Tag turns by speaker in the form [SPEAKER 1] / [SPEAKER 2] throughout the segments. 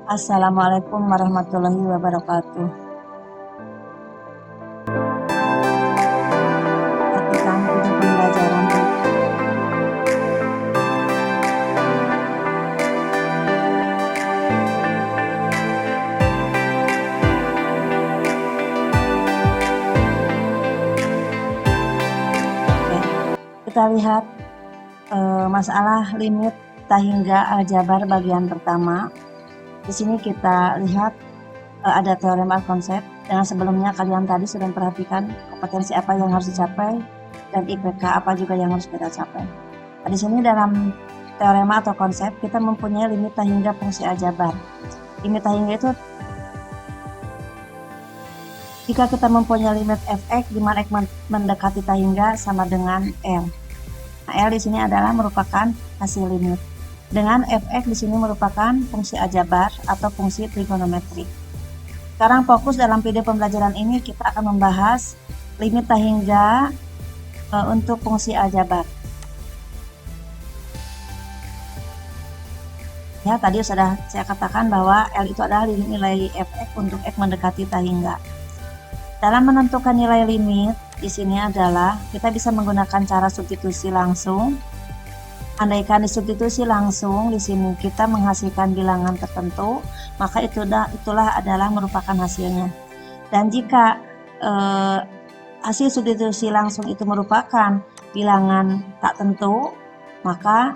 [SPEAKER 1] Assalamualaikum warahmatullahi wabarakatuh. Perhatikan video pembelajaran kita lihat masalah limit tahingga aljabar bagian pertama. Di sini kita lihat ada teorema konsep. Dengan sebelumnya kalian tadi sudah perhatikan kompetensi apa yang harus dicapai dan IPK apa juga yang harus kita capai. Nah, di sini dalam teorema atau konsep kita mempunyai limit tahingga fungsi aljabar. Limit tahingga itu jika kita mempunyai limit fx di mana x mendekati tahingga sama dengan L. Nah, L di sini adalah merupakan hasil limit. Dengan fx di sini merupakan fungsi aljabar atau fungsi trigonometrik. Sekarang fokus dalam video pembelajaran ini kita akan membahas limit tahingga untuk fungsi aljabar. Ya, tadi sudah saya katakan bahwa L itu adalah nilai fx untuk x mendekati tahingga. Dalam menentukan nilai limit di sini adalah kita bisa menggunakan cara substitusi langsung. Andaikan disubstitusi langsung di sini kita menghasilkan bilangan tertentu, maka itulah adalah merupakan hasilnya. Dan jika hasil substitusi langsung itu merupakan bilangan tak tentu, maka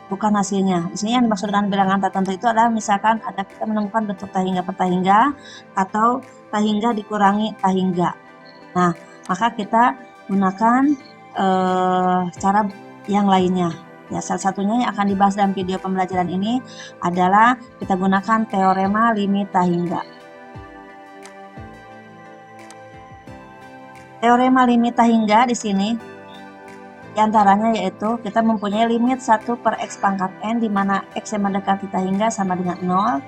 [SPEAKER 1] bukan hasilnya. Di sini yang dimaksud dengan bilangan tak tentu itu adalah misalkan ada kita menemukan bentuk tahingga per tahingga atau tahingga dikurangi tahingga. Nah, maka kita gunakan cara yang lainnya. Ya, salah satunya yang akan dibahas dalam video pembelajaran ini adalah kita gunakan teorema limit tahingga. Teorema limit tahingga di sini diantaranya yaitu kita mempunyai limit 1 per x pangkat n di mana x yang mendekati tahingga sama dengan 0.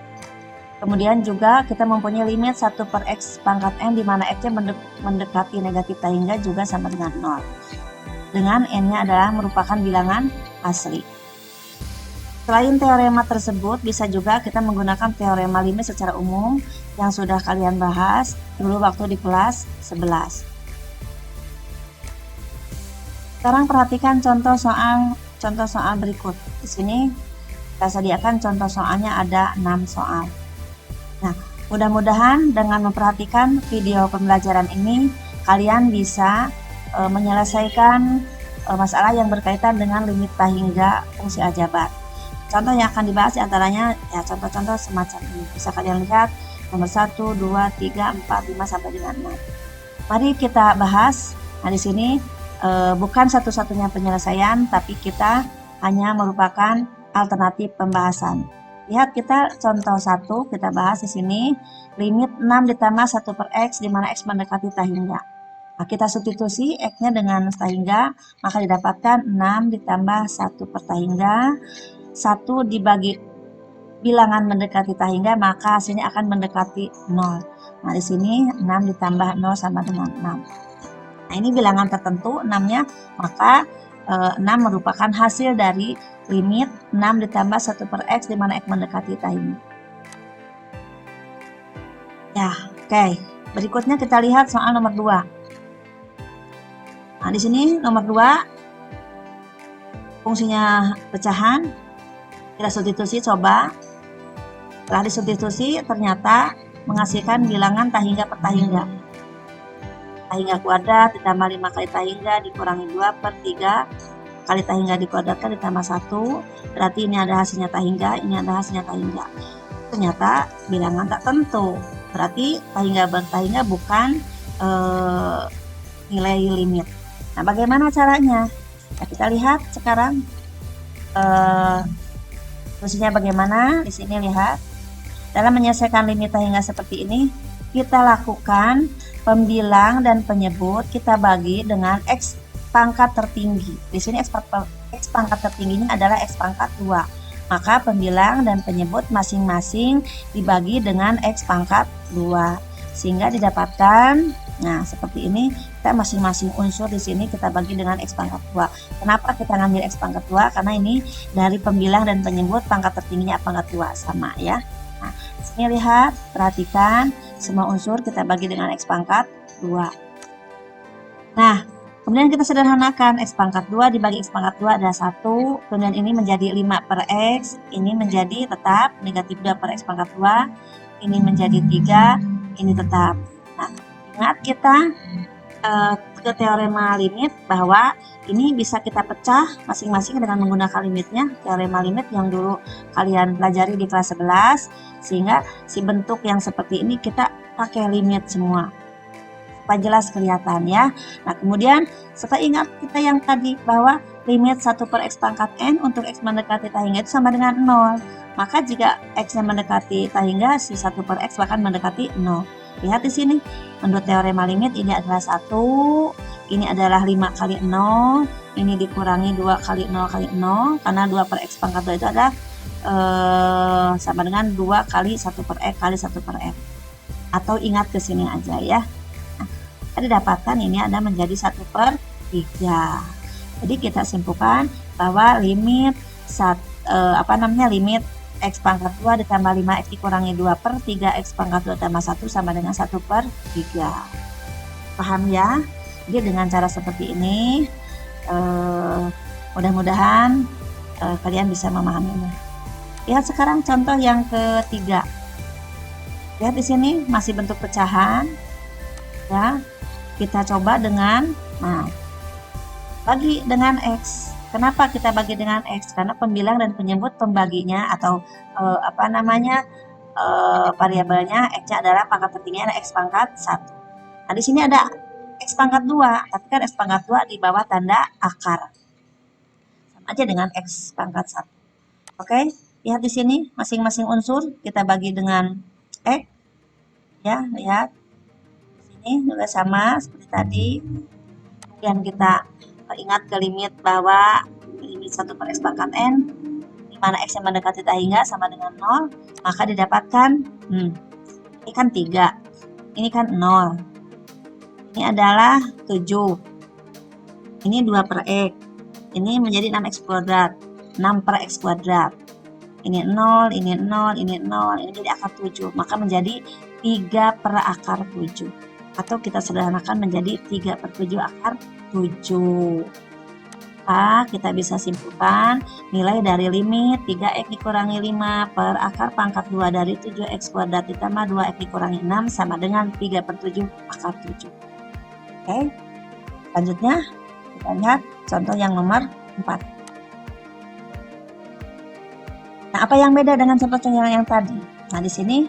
[SPEAKER 1] Kemudian juga kita mempunyai limit 1 per x pangkat n di mana x yang mendekati negatif tahingga juga sama dengan 0. Dengan n-nya adalah merupakan bilangan asli. Selain teorema tersebut, bisa juga kita menggunakan teorema limit secara umum yang sudah kalian bahas dulu waktu di kelas 11. Sekarang perhatikan contoh soal berikut. Di sini kita sediakan contoh soalnya ada 6 soal. Nah, mudah-mudahan dengan memperhatikan video pembelajaran ini kalian bisa menyelesaikan masalah yang berkaitan dengan limit tahingga fungsi aljabar. Contoh yang akan dibahas diantaranya ya contoh-contoh semacam ini. Bisa kalian lihat nomor 1, 2, 3, 4, 5 sampai dengan 6. Mari kita bahas. Nah, di sini bukan satu-satunya penyelesaian, tapi kita hanya merupakan alternatif pembahasan. Lihat kita contoh 1 kita bahas di sini limit 6 ditambah 1 per x di mana x mendekati tahingga. Nah, kita substitusi x-nya dengan tahingga, maka didapatkan 6 ditambah 1 per tahingga, 1 dibagi bilangan mendekati tahingga, maka hasilnya akan mendekati 0. Nah, di sini 6 ditambah 0 sama dengan 6. Nah, ini bilangan tertentu 6-nya, maka 6 merupakan hasil dari limit 6 ditambah 1 per x di mana x mendekati tahingga. Ya, oke. Berikutnya kita lihat soal nomor 2. Nah, di sini nomor 2 fungsinya pecahan. Kita substitusi coba. Setelah disubstitusi ternyata menghasilkan bilangan tahingga per tahingga. Tahingga kuadrat ditambah 5 kali tahingga dikurangi 2 per 3 kali tahingga dikuadratkan ditambah 1. Berarti ini ada hasilnya tahingga, ini ada hasilnya tahingga. Ternyata bilangan tak tentu. Berarti tahingga bertahingga bukan nilai limit. Nah, bagaimana caranya? Nah, kita lihat sekarang fungsinya bagaimana. Di sini lihat. Dalam menyelesaikan limit tahingga seperti ini, kita lakukan pembilang dan penyebut kita bagi dengan x pangkat tertinggi. Di sini x pangkat tertingginya adalah x pangkat 2. Maka pembilang dan penyebut masing-masing dibagi dengan x pangkat 2. Sehingga didapatkan, nah seperti ini, kita masing-masing unsur di sini kita bagi dengan X pangkat 2. Kenapa kita ngambil X pangkat 2? Karena ini dari pembilang dan penyebut pangkat tertingginya pangkat 2 sama ya. Nah, di sini lihat, perhatikan semua unsur kita bagi dengan X pangkat 2. Nah, kemudian kita sederhanakan X pangkat 2 dibagi X pangkat 2 adalah 1, kemudian ini menjadi 5 per X, ini menjadi tetap negatif 2 per X pangkat 2, ini menjadi 3, ini tetap. Nah, ingat kita ke teorema limit bahwa ini bisa kita pecah masing-masing dengan menggunakan limitnya, teorema limit yang dulu kalian pelajari di kelas 11, sehingga si bentuk yang seperti ini kita pakai limit semua supaya jelas kelihatan ya. Nah, kemudian setelah ingat kita yang tadi bahwa limit 1 per X pangkat N untuk X mendekati tak hingga itu sama dengan 0, maka jika X yang mendekati tak hingga si 1 per X bahkan mendekati 0. Lihat di sini, menurut teorema limit ini adalah 1, ini adalah 5 kali 0, ini dikurangi 2 kali 0 kali 0, karena 2 per X pangkat 2 itu adalah sama dengan 2 kali 1 per X kali 1 per X. Atau ingat ke sini aja ya. Nah, kita dapatkan ini ada menjadi 1 per 3. Jadi kita simpulkan bahwa limit limit X pangkat 2 ditambah 5X dikurangi 2 per 3 X pangkat 2 tambah 1 sama dengan 1 per 3. Paham ya? Jadi dengan cara seperti ini mudah-mudahan kalian bisa memahaminya. Lihat sekarang contoh yang ketiga. Lihat di sini masih bentuk pecahan ya. Kita coba dengan bagi dengan X. Kenapa kita bagi dengan X? Karena pembilang dan penyebut pembaginya atau variabelnya X-nya adalah pangkat tertingginya adalah X pangkat 1. Nah, di sini ada X pangkat 2, tapi kan X pangkat 2 di bawah tanda akar. Sama aja dengan X pangkat 1. Oke, lihat di sini masing-masing unsur kita bagi dengan X. Ya, lihat. Di sini juga sama seperti tadi. Kemudian kita ingat ke limit bahwa limit 1 per X pangkat N, di mana X yang mendekati tak hingga sama dengan 0, maka didapatkan ini kan 3, ini kan 0, ini adalah 7, ini 2 per X, ini menjadi 6X kuadrat, 6 per X kuadrat, ini 0, ini 0, ini 0, ini jadi akar 7, maka menjadi 3 per akar 7, atau kita sederhanakan menjadi 3 per 7 akar 7. Kita bisa simpulkan nilai dari limit 3X dikurangi 5 per akar pangkat 2 dari 7X kuadrat ditambah 2X dikurangi 6 sama dengan 3 per 7 akar 7. Oke, selanjutnya kita lihat contoh yang nomor 4. Nah, apa yang beda dengan contoh yang tadi? Nah, di sini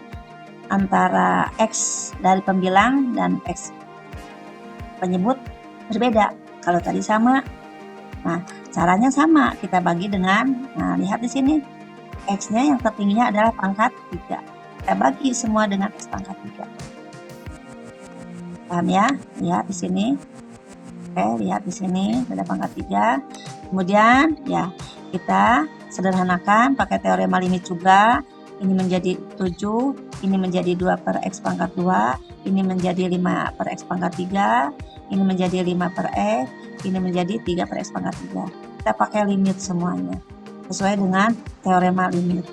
[SPEAKER 1] antara X dari pembilang dan X penyebut berbeda. Kalau tadi sama, nah caranya sama, kita bagi dengan, lihat di sini X-nya yang tertingginya adalah pangkat 3. Kita bagi semua dengan X pangkat 3. Paham ya? Lihat di sini. Oke, lihat di sini ada pangkat 3. Kemudian ya, kita sederhanakan pakai teorema limit juga. Ini menjadi 7, ini menjadi 2 per X pangkat 2, ini menjadi 5 per X pangkat 3, ini menjadi 5 per X, ini menjadi 3 per X pangkat 3. Kita pakai limit semuanya, sesuai dengan teorema limit.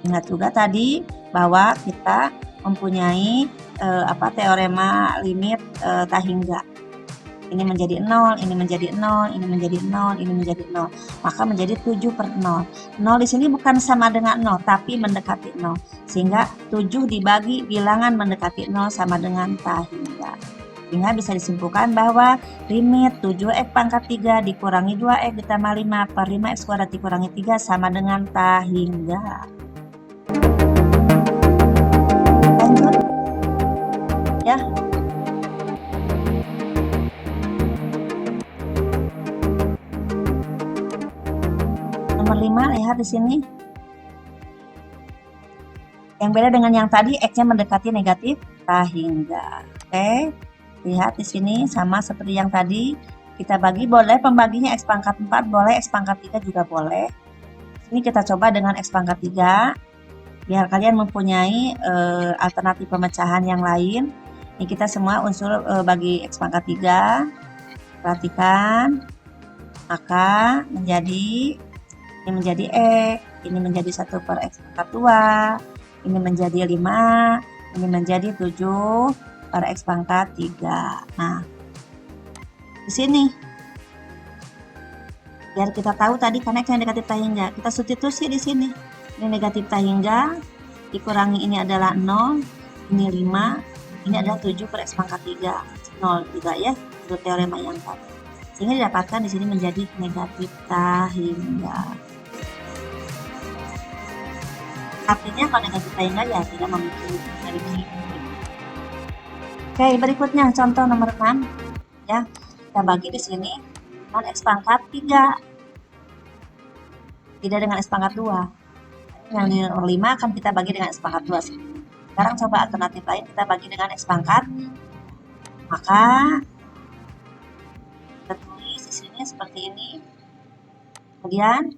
[SPEAKER 1] Ingat juga tadi bahwa kita mempunyai teorema limit tak hingga. Ini menjadi 0, ini menjadi 0, ini menjadi 0, ini menjadi 0. Maka menjadi 7 per 0. 0 di sini bukan sama dengan 0, tapi mendekati 0. Sehingga 7 dibagi bilangan mendekati 0 sama dengan tak hingga. Sehingga bisa disimpulkan bahwa limit 7X pangkat 3 dikurangi 2X ditambah 5 per 5X kuadrat dikurangi 3 sama dengan tak hingga. Lanjut. Ya. Nomor 5, lihat di sini. Yang beda dengan yang tadi, X-nya mendekati negatif tak hingga. Oke, lihat di sini sama seperti yang tadi. Kita bagi, boleh pembaginya X pangkat 4, boleh X pangkat 3 juga boleh. Ini kita coba dengan X pangkat 3, biar kalian mempunyai alternatif pemecahan yang lain. Ini kita semua unsur bagi X pangkat 3. Perhatikan, maka ini menjadi X, ini menjadi 1 per X pangkat 2, ini menjadi 5, ini menjadi 7 per X pangkat 3. Nah, di sini biar kita tahu tadi karena X yang negatif tak hingga, kita substitusi di sini. Ini negatif tak hingga dikurangi ini adalah 0, ini 5, ini adalah 7 per X pangkat 3, 0 juga ya, itu teorema yang tadi. Sehingga didapatkan di sini menjadi negatif tak hingga. Artinya kalau negatif tak hingga ya tidak memiliki dari ini. Oke, berikutnya contoh nomor 6 ya. Kita bagi di sini dengan X pangkat 3. Tidak dengan X pangkat 2. Yang nilai nomor 5 akan kita bagi dengan X pangkat 2. Sekarang coba alternatif lain kita bagi dengan X pangkat. Maka kita tulis di sini seperti ini. Kemudian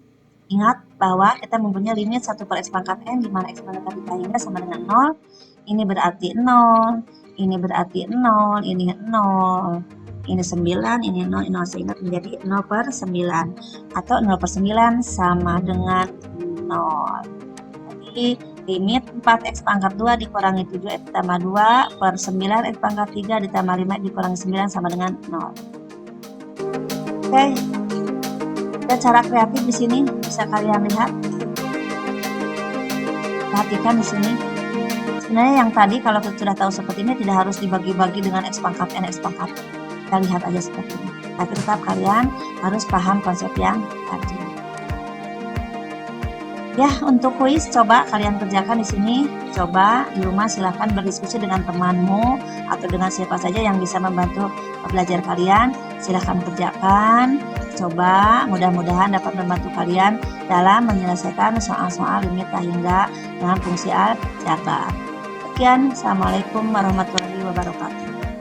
[SPEAKER 1] ingat bahwa kita mempunyai limit 1 per X pangkat N di mana X negatif tak hingga sama dengan 0. Ini berarti 0, ini berarti 0, ini 0, ini 9, ini 0, ini 0, sehingga menjadi 0 per 9 atau 0 per 9 sama dengan 0. Jadi limit 4X pangkat 2 dikurangi 7X ditambah 2 per 9 X pangkat 3 ditambah 5 dikurangi 9 sama dengan 0. Oke. Dan cara kreatif di sini bisa kalian lihat. Perhatikan di sini. Sebenarnya yang tadi kalau kita sudah tahu seperti ini tidak harus dibagi-bagi dengan X pangkat N, X pangkat. Kita lihat aja seperti ini. Tapi tetap kalian harus paham konsep yang tadi. Ya, untuk kuis coba kalian kerjakan di sini. Coba di rumah silahkan berdiskusi dengan temanmu atau dengan siapa saja yang bisa membantu belajar kalian. Silahkan kerjakan. Coba, mudah-mudahan dapat membantu kalian dalam menyelesaikan soal-soal limit tak hingga dengan fungsi aljabar. Sekian, Assalamualaikum warahmatullahi wabarakatuh.